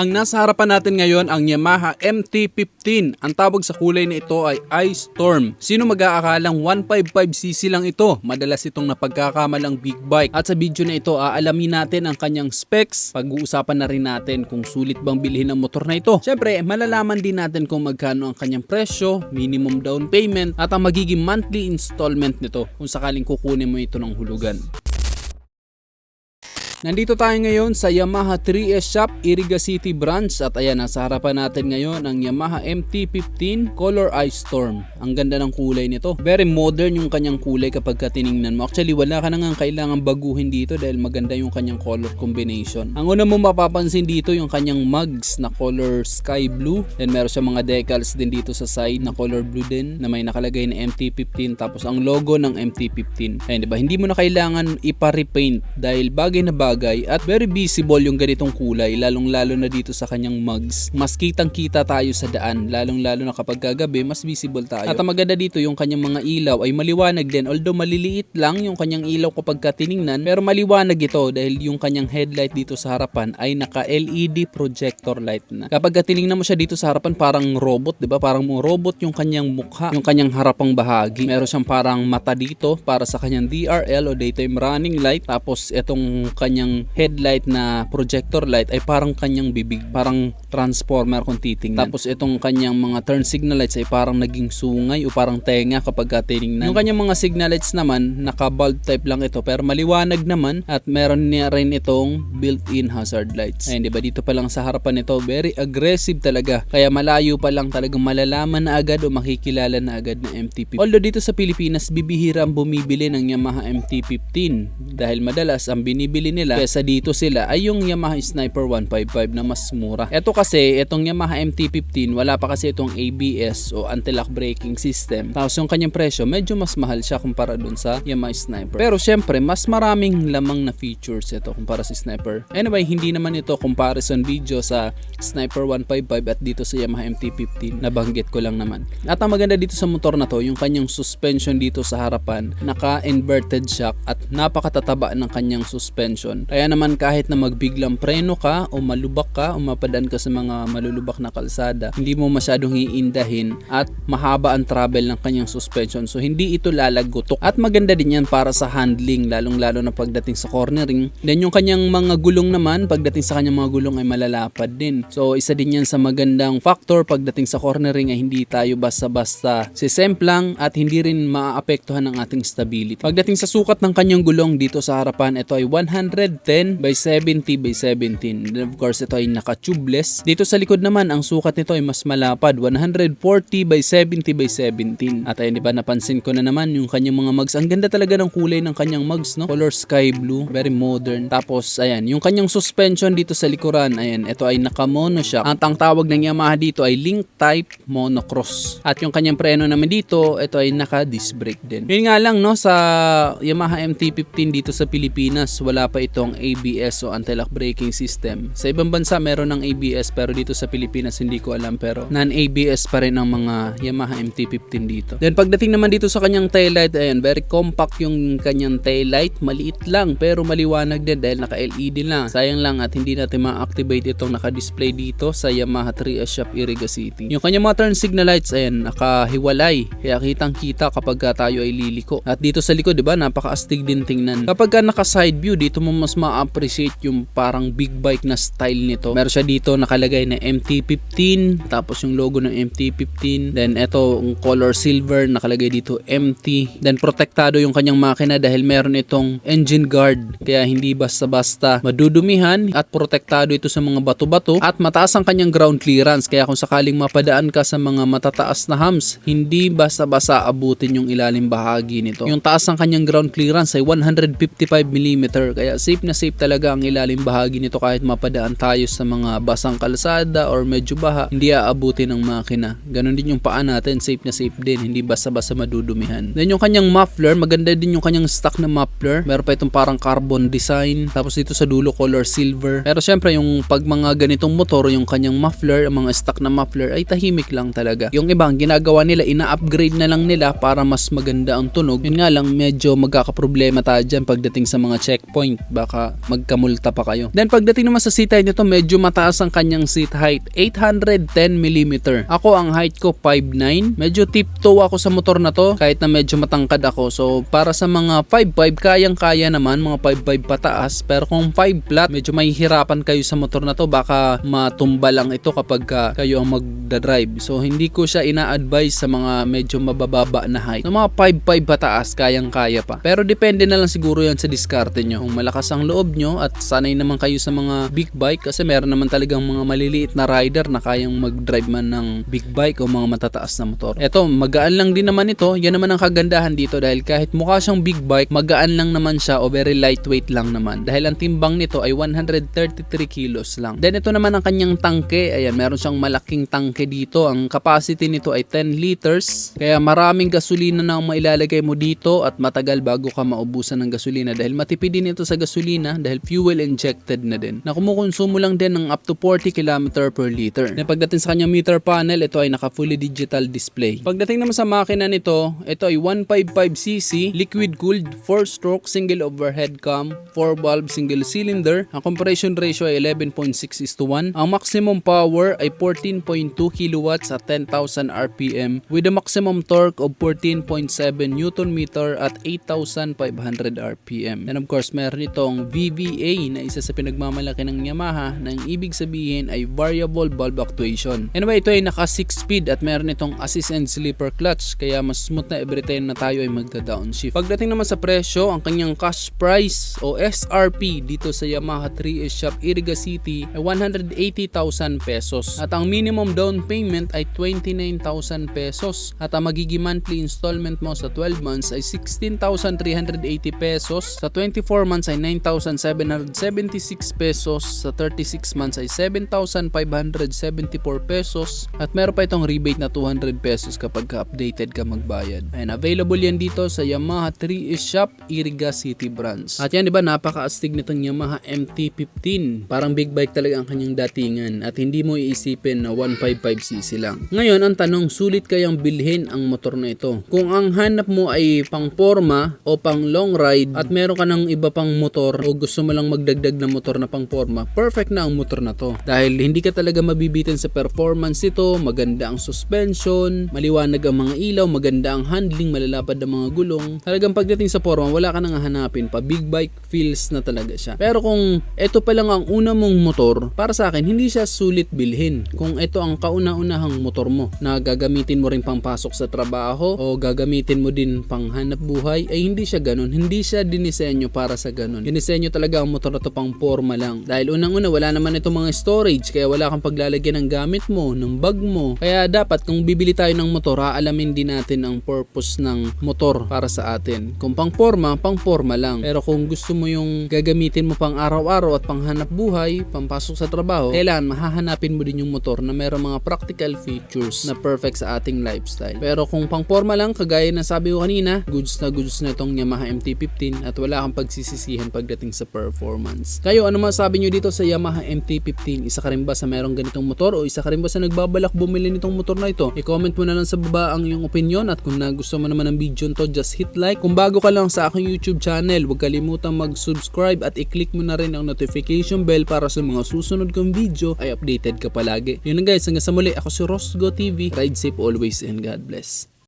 Ang nasa harapan natin ngayon ang Yamaha MT-15. Ang tawag sa kulay na ito ay Ice Storm. Sino mag-aakalang 155cc lang ito? Madalas itong napagkakamalang big bike. At sa video na ito, aalamin natin ang kanyang specs. Pag-uusapan na rin natin kung sulit bang bilhin ang motor na ito. Siyempre, malalaman din natin kung magkano ang kanyang presyo, minimum down payment, at ang magiging monthly installment nito kung sakaling kukunin mo ito ng hulugan. Nandito tayo ngayon sa Yamaha 3S Shop, Iriga City Branch at ayan, nasa harapan natin ngayon ang Yamaha MT-15 Color Ice Storm. Ang ganda ng kulay nito. Very modern yung kanyang kulay kapag tiningnan mo. Actually, wala ka na nga kailangan baguhin dito dahil maganda yung kanyang color combination. Ang una mo mapapansin dito yung kanyang mugs na color sky blue. Then meron siya mga decals din dito sa side na color blue din na may nakalagay na MT-15 tapos ang logo ng MT-15. Ayun, diba? Hindi mo na kailangan ipa-repaint dahil bagay na bagay at very visible yung ganitong kulay, lalong-lalo na dito sa kanyang mugs. Mas kitang-kita tayo sa daan, lalong-lalo na kapag gabi, mas visible tayo. At ang maganda dito, yung kanyang mga ilaw ay maliwanag din, although maliliit lang yung kanyang ilaw kapag tiningnan, pero maliwanag ito dahil yung kanyang headlight dito sa harapan ay naka-LED projector light na. Kapag tiningnan mo siya dito sa harapan, parang robot, 'di ba? Parang robot yung kanyang mukha, yung kanyang harapang bahagi. Meron siyang parang mata dito para sa kanyang DRL o daytime running light, tapos itong kanyang headlight na projector light ay parang kanyang bibig, parang transformer kung titingnan. Tapos itong kanyang mga turn signal lights ay parang naging sungay o parang tenga kapag tiningnan. Yung kanyang mga signal lights naman, naka-bulb type lang ito pero maliwanag naman at meron niya rin itong built-in hazard lights. Ayun, diba? Dito pa lang sa harapan nito, very aggressive talaga. Kaya malayo pa lang talagang malalaman na agad o makikilala na agad na MT-15. Although dito sa Pilipinas, bibihira ang bumibili ng Yamaha MT-15 dahil madalas ang binibili nila kesa dito sila ay yung Yamaha Sniper 155 na mas mura. Ito kasi, itong Yamaha MT-15 wala pa kasi itong ABS o anti-lock braking system. Tapos yung kanyang presyo medyo mas mahal siya kumpara dun sa Yamaha Sniper. Pero syempre mas maraming lamang na features ito kumpara sa Sniper. Anyway, hindi naman ito comparison video sa Sniper 155 at dito sa Yamaha MT-15. Nabanggit ko lang naman. At ang maganda dito sa motor na to, yung kanyang suspension dito sa harapan, naka-inverted shock at napakatataba ng kanyang suspension. Kaya naman kahit na magbiglang preno ka o malubak ka o mapadaan ka sa mga malulubak na kalsada, hindi mo masyadong iindahin at mahaba ang travel ng kanyang suspension. So hindi ito lalagutok. At maganda din yan para sa handling, lalong-lalo na pagdating sa cornering. Then yung kanyang mga gulong naman, pagdating sa kanyang mga gulong ay malalapad din. So isa din yan sa magandang factor pagdating sa cornering ay hindi tayo basta-basta sisemplang at hindi rin maaapektuhan ng ating stability. Pagdating sa sukat ng kanyang gulong dito sa harapan, ito ay 110 by 70 by 17. And of course, ito ay naka-tubeless. Dito sa likod naman, ang sukat nito ay mas malapad, 140 by 70 by 17. At ayun, diba, napansin ko na naman yung kanyang mga mugs. Ang ganda talaga ng kulay ng kanyang mugs, no? Color sky blue, very modern. Tapos, ayan, yung kanyang suspension dito sa likuran, ayan, ito ay naka-monoshock. At ang tawag ng Yamaha dito ay link type monocross. At yung kanyang preno naman dito, ito ay naka-disc brake din. Yun nga lang, no, sa Yamaha MT-15 dito sa Pilipinas, wala pa itong ABS o anti-lock braking system. Sa ibang bansa meron ng ABS pero dito sa Pilipinas hindi ko alam, pero non-ABS pa rin ang mga Yamaha MT-15 dito. Then pagdating naman dito sa kanyang taillight, ayan, very compact yung kanyang taillight, maliit lang pero maliwanag din dahil naka-LED lang. Sayang lang at hindi natin ma-activate itong naka-display dito sa Yamaha 3S Shop, Iriga City. Yung kanyang mga turn signal lights, ayan, nakahiwalay kaya kitang-kita kapag tayo ay liliko. At dito sa likod, diba, napaka-astig din tingnan. Kapag naka-side view, dito mo mas ma-appreciate yung parang big bike na style nito. Meron siya dito nakalagay na MT-15, tapos yung logo ng MT-15. Then ito, yung color silver, nakalagay dito MT. Then protektado yung kanyang makina dahil meron itong engine guard. Kaya hindi basta-basta madudumihan at protektado ito sa mga bato-bato at mataas ang kanyang ground clearance. Kaya kung sakaling mapadaan ka sa mga matataas na humps, hindi basta-basta abutin yung ilalim bahagi nito. Yung taas ng kanyang ground clearance ay 155mm. Kaya safe na safe talaga ang ilalim bahagi nito kahit mapadaan tayo sa mga basang kalsada or medyo baha, hindi aabutin ng makina. Ganon din yung paa natin, safe na safe din, hindi basta-basta madudumihan. Then yung kanyang muffler, maganda din yung kanyang stock na muffler. Meron pa itong parang carbon design. Tapos dito sa dulo color silver. Pero syempre yung pag mga ganitong motor, yung kanyang muffler, ang mga stock na muffler ay tahimik lang talaga. Yung ibang ginagawa nila, ina-upgrade na lang nila para mas maganda ang tunog. Yun nga lang, medyo magkakaproblema tayo dyan pagdating sa mga checkpoint. baka magkamulta pa kayo. Then pagdating naman sa seat height nito, medyo mataas ang kanyang seat height, 810mm. Ako ang height ko 5'9". Medyo tiptoe ako sa motor na to kahit na medyo matangkad ako. So para sa mga 5'5", kayang-kaya naman mga 5'5" pataas. Pero kung 5 flat, medyo mahihirapan kayo sa motor na to, baka matumba lang ito kapag kayo ang magdadrive. So hindi ko siya ina-advise sa mga medyo mabababa na height. So mga 5'5" pataas, kayang-kaya pa. Pero depende na lang siguro yan sa diskarte nyo. Kung malakas ang loob nyo at sanay naman kayo sa mga big bike, kasi meron naman talagang mga maliliit na rider na kayang mag-drive man ng big bike o mga matataas na motor. Eto, magaan lang din naman ito. Yan naman ang kagandahan dito, dahil kahit mukha siyang big bike, magaan lang naman siya o very lightweight lang naman. Dahil ang timbang nito ay 133 kilos lang. Then ito naman ang kanyang tangke. Ayan, meron siyang malaking tangke dito. Ang capacity nito ay 10 liters. Kaya maraming gasolina na ang mailalagay mo dito at matagal bago ka maubusan ng gasolina, dahil matipid din ito sa gasolina dahil fuel injected na din. Na kumukonsumo lang din ng up to 40 km per liter. Na pagdating sa kanyang meter panel, ito ay naka fully digital display. Pagdating naman sa makina nito, ito ay 155cc, liquid cooled, 4-stroke, single overhead cam, 4-valve single cylinder. Ang compression ratio ay 11.6:1. Ang maximum power ay 14.2 kilowatts at 10,000 RPM with a maximum torque of 14.7 Newton meter at 8,500 RPM. And of course, meron itong VVA na isa sa pinagmamalaki ng Yamaha, na ang ibig sabihin ay variable valve actuation. Anyway, ito ay naka 6-speed at meron itong assist and sleeper clutch, kaya mas smooth na every time na tayo ay magda-downshift. Pagdating naman sa presyo, ang kanyang cash price o SRP dito sa Yamaha 3S Shop Iriga City ay 180,000 pesos. At ang minimum down payment ay 29,000 pesos. At ang magiging monthly installment mo sa 12 months ay 16,380 pesos. Sa 24 months ay 9,776 pesos. Sa 36 months ay 7,574 pesos. At meron pa itong rebate na 200 pesos kapag updated ka magbayad. And available yan dito sa Yamaha 3S Shop Iriga City branch. At yan, diba, napaka-astig nitong Yamaha MT-15. Parang big bike talaga ang kanyang datingan at hindi mo iisipin na 155cc lang. Ngayon, ang tanong, sulit kayang bilhin ang motor na ito? Kung ang hanap mo ay pang forma o pang long ride at meron ka ng iba pang motor o gusto mo lang magdagdag na motor na pang forma, perfect na ang motor na to. Dahil hindi ka talaga mabibitin sa performance nito, maganda ang suspension, maliwanag ang mga ilaw, maganda ang handling, malalapad ang mga gulong. Talagang pagdating sa forma, wala ka nang hahanapin pa. Big bike feels na talaga siya. Pero kung ito pa lang ang una mong motor, para sa akin, hindi siya sulit bilhin. Kung ito ang kauna-unahang motor mo na gagamitin mo rin pang pasok sa trabaho o gagamitin mo din pang hanap buhay, ay hindi siya ganun. Hindi siya dinisenyo para sa ganun. Dinisenyo talaga ang motor na to pang forma lang. Dahil unang-una, wala naman itong mga storage, kaya wala kang paglalagyan ng gamit mo, ng bag mo. Kaya dapat kung bibili tayo ng motor, aalamin din natin ang purpose ng motor para sa atin. Kung pang forma lang. Pero kung gusto mo yung gagamitin mo pang araw-araw at pang hanap buhay, pang pasok sa trabaho, kailangan mahahanapin mo din yung motor na mayroong mga practical features na perfect sa ating lifestyle. Pero kung pang forma lang, kagaya na sabi ko kanina, goods na itong Yamaha MT-15 at wala kang pagsisisihan pagdating sa performance. Kayo, ano masabi nyo dito sa Yamaha MT-15? Isa ka rin ba sa merong ganitong motor o isa ka rin ba sa nagbabalak bumili nitong motor na ito? I-comment mo na lang sa baba ang iyong opinion at kung nagustuhan mo naman ang video nito, just hit like. Kung bago ka lang sa aking YouTube channel, huwag kalimutang mag-subscribe at i-click mo na rin ang notification bell para sa mga susunod kong video ay updated ka palagi. Yun lang guys, hanggang sa muli, ako si Rosgo TV. Ride safe always and God bless.